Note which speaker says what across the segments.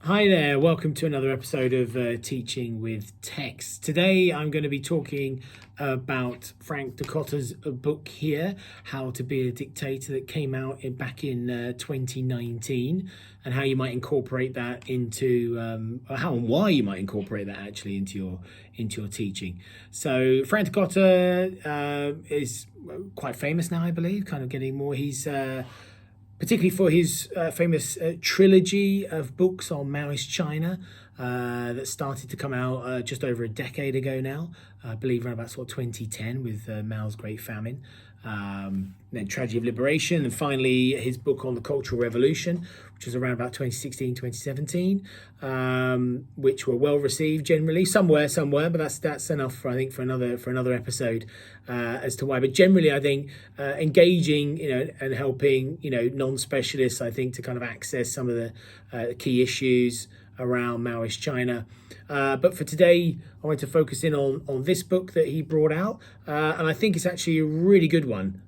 Speaker 1: Hi there, welcome to another episode of Teaching with Text. Today I'm going to be talking about Frank Dikotter's book here, How to Be a Dictator, that came out back in 2019, and how you might incorporate that into, or how and why you might incorporate that actually into your teaching. So Frank Dikotter is quite famous now, I believe, kind of getting more. He's particularly for his famous trilogy of books on Maoist China that started to come out just over a decade ago now. I believe around about sort of 2010 with Mao's Great Famine, then Tragedy of Liberation, and finally his book on the Cultural Revolution, which was around about 2016, 2017, which were well received generally. Some were, but that's enough for, I think, for another episode as to why. But generally, I think engaging, and helping, non-specialists, I think, to kind of access some of the key issues around Maoist China. But for today, I want to focus in on this book that he brought out, and I think it's actually a really good one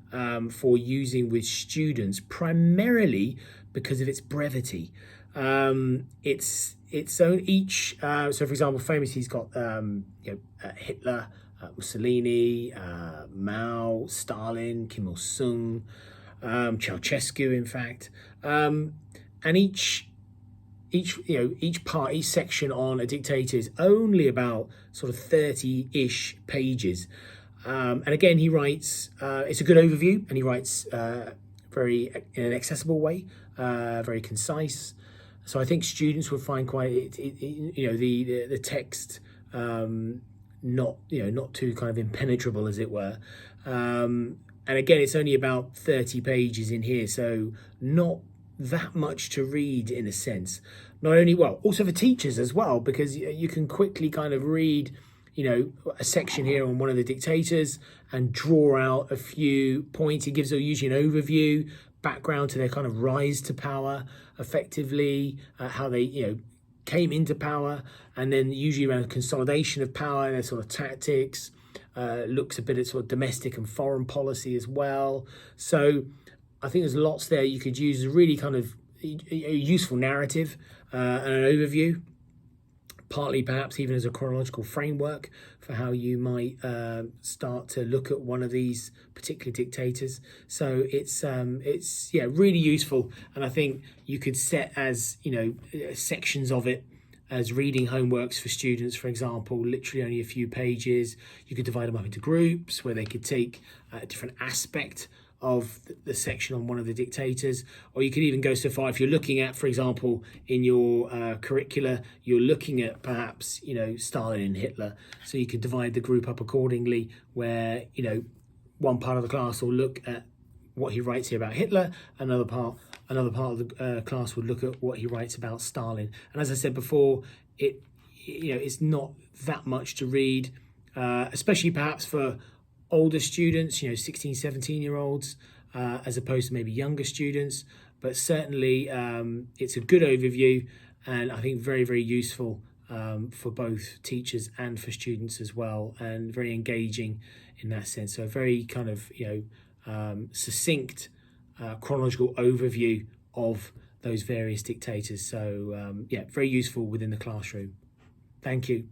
Speaker 1: for using with students, primarily because of its brevity. Its own each. So, for example, famous, he's got Hitler, Mussolini, Mao, Stalin, Kim Il Sung, Ceausescu, in fact, and each section on a dictator is only about sort of 30-ish pages. And again, he writes, it's a good overview, and he writes very in an accessible way, very concise. So I think students would find the text not too kind of impenetrable, as it were. And again, it's only about 30 pages in here, so not that much to read in a sense. Not only, also for teachers as well, because you can quickly kind of read a section here on one of the dictators and draw out a few points. It gives usually an overview, background to their kind of rise to power, effectively, how they came into power, and then usually around consolidation of power, their sort of tactics, looks a bit at sort of domestic and foreign policy as well. So I think there's lots there you could use as a really kind of a useful narrative and an overview, partly perhaps even as a chronological framework for how you might start to look at one of these particular dictators. So it's really useful, and I think you could set as sections of it as reading homeworks for students, for example, literally only a few pages. You could divide them up into groups where they could take a different aspect of the section on one of the dictators, or you could even go so far if you're looking at, for example, in your curricula, you're looking at perhaps Stalin and Hitler, so you could divide the group up accordingly, where one part of the class will look at what he writes here about Hitler, another part of the class would look at what he writes about Stalin. And as I said before, it's not that much to read, especially perhaps for older students, 16, 17-year-olds, as opposed to maybe younger students. But certainly it's a good overview, and I think very, very useful for both teachers and for students as well, and very engaging in that sense. So a very kind of, succinct chronological overview of those various dictators. So, very useful within the classroom. Thank you.